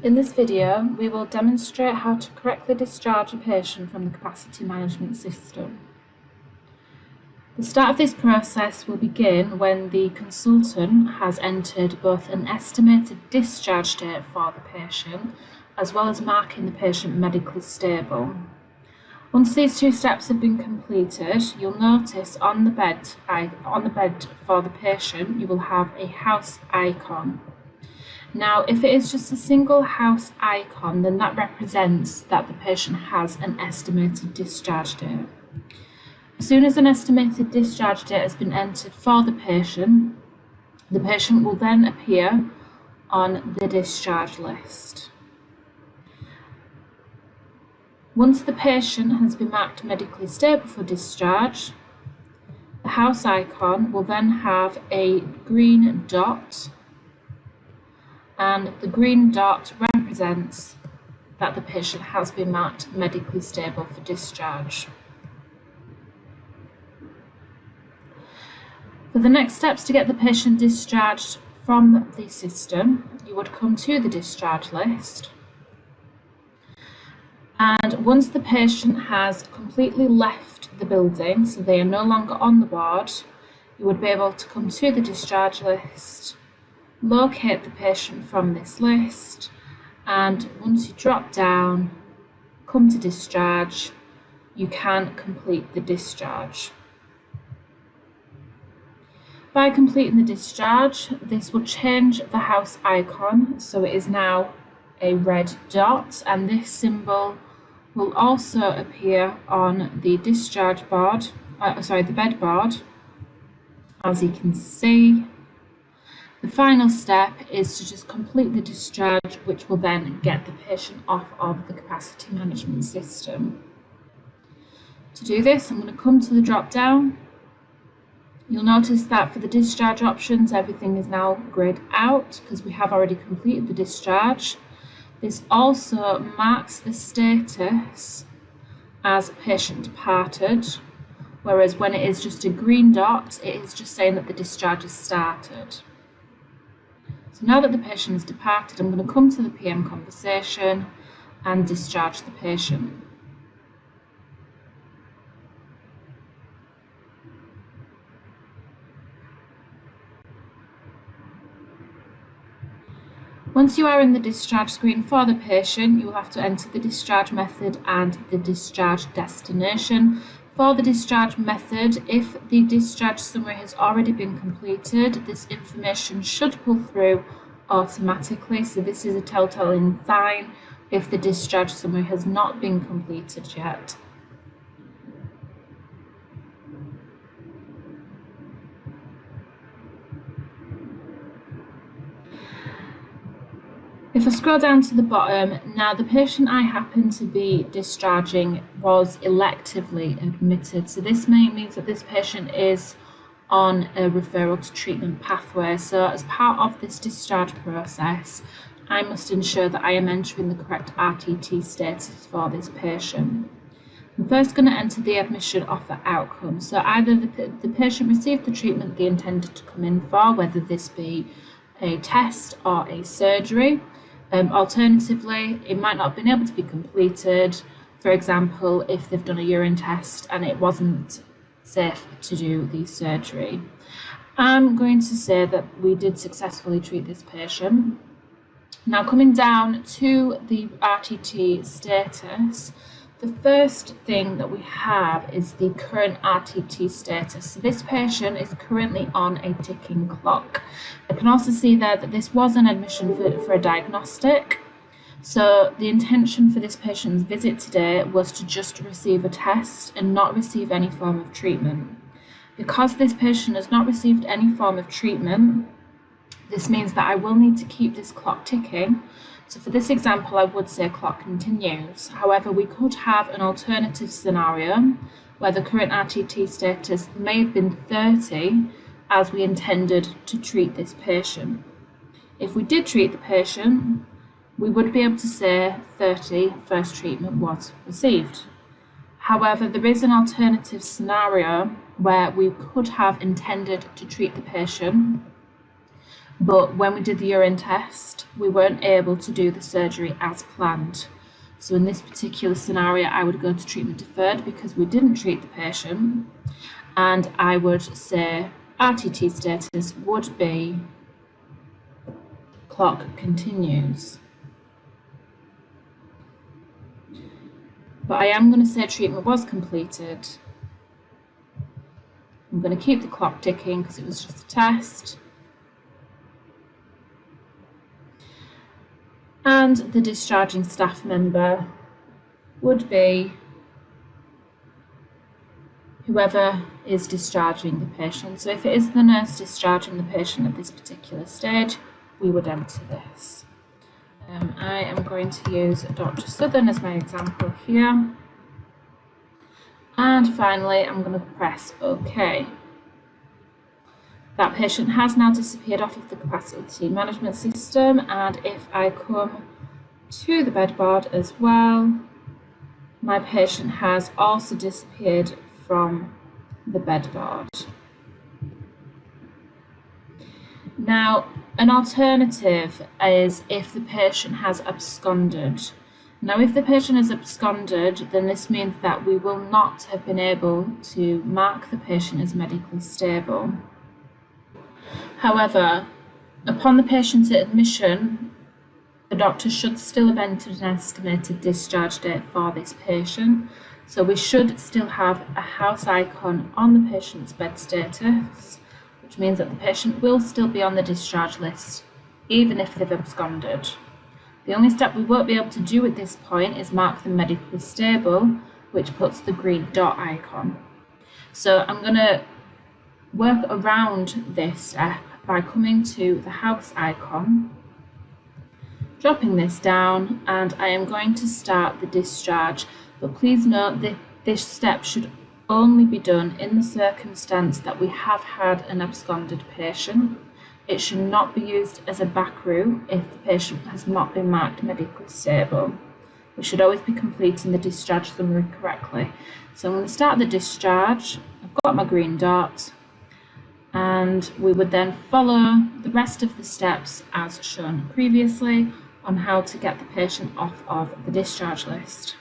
In this video, we will demonstrate how to correctly discharge a patient from the capacity management system. The start of this process will begin when the consultant has entered both an estimated discharge date for the patient, as well as marking the patient medically stable. Once these two steps have been completed, you'll notice on the bed for the patient, you will have a house icon. Now, if it is just a single house icon, then that represents that the patient has an estimated discharge date. As soon as an estimated discharge date has been entered for the patient will then appear on the discharge list. Once the patient has been marked medically stable for discharge, the house icon will then have a green dot, and the green dot represents that the patient has been marked medically stable for discharge. For the next steps to get the patient discharged from the system, you would come to the discharge list. And once the patient has completely left the building, so they are no longer on the ward, you would be able to come to the discharge list, locate the patient from this list, and once you drop down, come to discharge, you can complete the discharge. By completing the discharge, this will change the house icon, so it is now a red dot, and this symbol will also appear on the discharge board, the bed board, as you can see. The final step is to just complete the discharge, which will then get the patient off of the capacity management system. To do this, I'm going to come to the drop down. You'll notice that for the discharge options, everything is now grayed out because we have already completed the discharge. This also marks the status as patient departed, whereas when it is just a green dot, it is just saying that the discharge has started. So now that the patient has departed, I'm going to come to the PM conversation and discharge the patient. Once you are in the discharge screen for the patient, you will have to enter the discharge method and the discharge destination. For the discharge method, if the discharge summary has already been completed, this information should pull through automatically. So this is a telltale sign if the discharge summary has not been completed yet. If I scroll down to the bottom, now the patient I happen to be discharging was electively admitted. So this means that this patient is on a referral to treatment pathway. So as part of this discharge process, I must ensure that I am entering the correct RTT status for this patient. I'm first going to enter the admission offer outcome. So either the patient received the treatment they intended to come in for, whether this be a test or a surgery. Alternatively, it might not have been able to be completed. For example, if they've done a urine test and it wasn't safe to do the surgery. I'm going to say that we did successfully treat this patient. Now, coming down to the RTT status, the first thing that we have is the current RTT status. So this patient is currently on a ticking clock. I can also see there that this was an admission for a diagnostic. So the intention for this patient's visit today was to just receive a test and not receive any form of treatment. Because this patient has not received any form of treatment, this means that I will need to keep this clock ticking. So for this example, I would say clock continues. However, we could have an alternative scenario where the current RTT status may have been 30 as we intended to treat this patient. If we did treat the patient, we would be able to say 30 first treatment was received. However, there is an alternative scenario where we could have intended to treat the patient but when we did the urine test, we weren't able to do the surgery as planned. So in this particular scenario, I would go to treatment deferred because we didn't treat the patient, and I would say Rtt status would be clock continues. But I am going to say treatment was completed. I'm going to keep the clock ticking because it was just a test. And the discharging staff member would be whoever is discharging the patient. So if it is the nurse discharging the patient at this particular stage, we would enter this. I am going to use Dr. Southern as my example here. And finally, I'm going to press OK. That patient has now disappeared off of the capacity management system, and if I come to the bedboard as well, my patient has also disappeared from the bedboard. Now, an alternative is if the patient has absconded. Now, if the patient has absconded, then this means that we will not have been able to mark the patient as medically stable. However, upon the patient's admission, the doctor should still have entered an estimated discharge date for this patient. So we should still have a house icon on the patient's bed status, which means that the patient will still be on the discharge list, even if they've absconded. The only step we won't be able to do at this point is mark them medically stable, which puts the green dot icon. So I'm going to work around this step by coming to the house icon, dropping this down, and I am going to start the discharge. But please note that this step should only be done in the circumstance that we have had an absconded patient. It should not be used as a back route if the patient has not been marked medically stable. We should always be completing the discharge summary correctly. So I'm going to start the discharge. I've got my green dot, and we would then follow the rest of the steps as shown previously on how to get the patient off of the discharge list.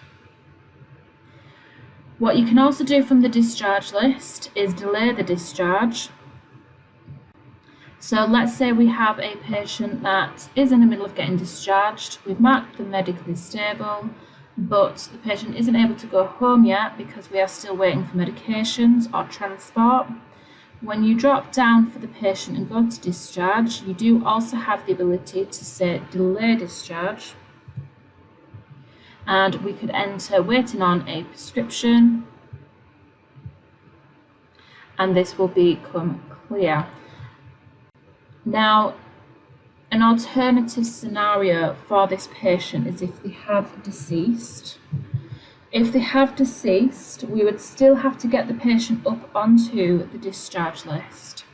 What you can also do from the discharge list is delay the discharge. So let's say we have a patient that is in the middle of getting discharged. We've marked them medically stable, but the patient isn't able to go home yet because we are still waiting for medications or transport. When you drop down for the patient and go to discharge, you do also have the ability to say delay discharge. And we could enter waiting on a prescription, and this will become clear. Now, an alternative scenario for this patient is if they have deceased. If they have deceased, we would still have to get the patient up onto the discharge list.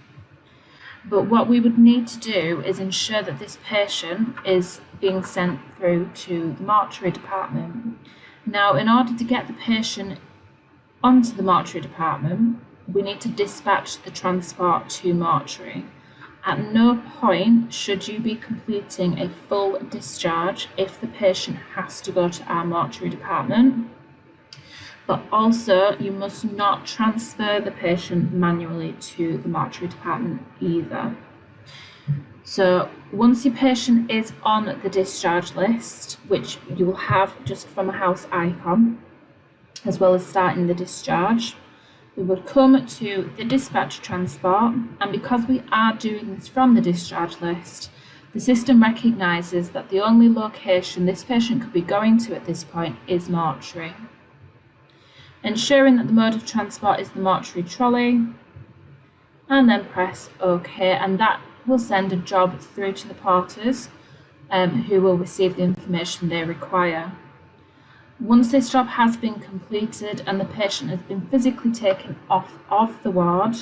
But what we would need to do is ensure that this patient is being sent through to the mortuary department. Now, in order to get the patient onto the mortuary department, we need to dispatch the transport to mortuary. At no point should you be completing a full discharge if the patient has to go to our mortuary department. But also, you must not transfer the patient manually to the mortuary department either. So once your patient is on the discharge list, which you will have just from a house icon, as well as starting the discharge, we would come to the dispatch transport, and because we are doing this from the discharge list, the system recognises that the only location this patient could be going to at this point is mortuary. Ensuring that the mode of transport is the mortuary trolley, and then press OK, and that will send a job through to the porters who will receive the information they require. Once this job has been completed and the patient has been physically taken off of the ward,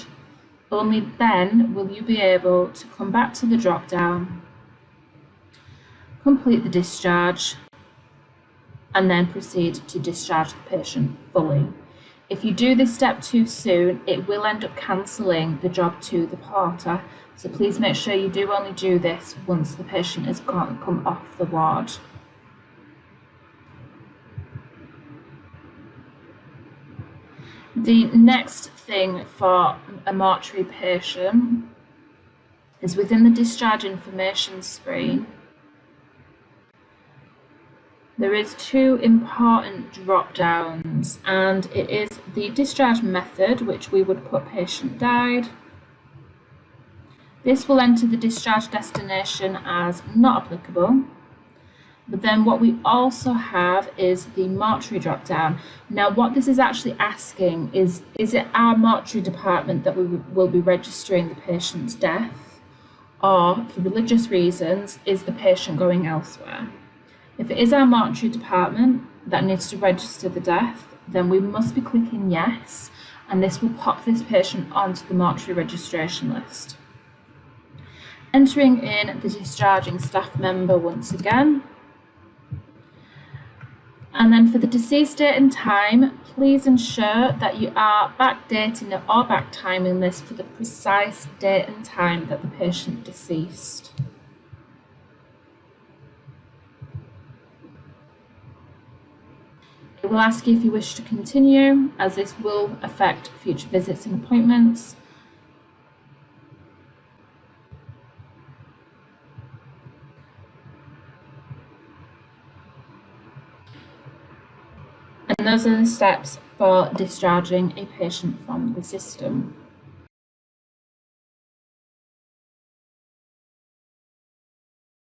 only then will you be able to come back to the drop down, complete the discharge, and then proceed to discharge the patient fully. If you do this step too soon, it will end up cancelling the job to the porter. So please make sure you do only do this once the patient has come off the ward. The next thing for a mortuary patient is within the discharge information screen. There is two important drop-downs, and it is the discharge method, which we would put patient died. This will enter the discharge destination as not applicable. But then what we also have is the mortuary drop-down. Now what this is actually asking is it our mortuary department that we will be registering the patient's death, or for religious reasons, is the patient going elsewhere? If it is our mortuary department that needs to register the death, then we must be clicking yes, and this will pop this patient onto the mortuary registration list. Entering in the discharging staff member once again. And then for the deceased date and time, please ensure that you are backdating it or backtiming this for the precise date and time that the patient deceased. It will ask you if you wish to continue, as this will affect future visits and appointments. And those are the steps for discharging a patient from the system.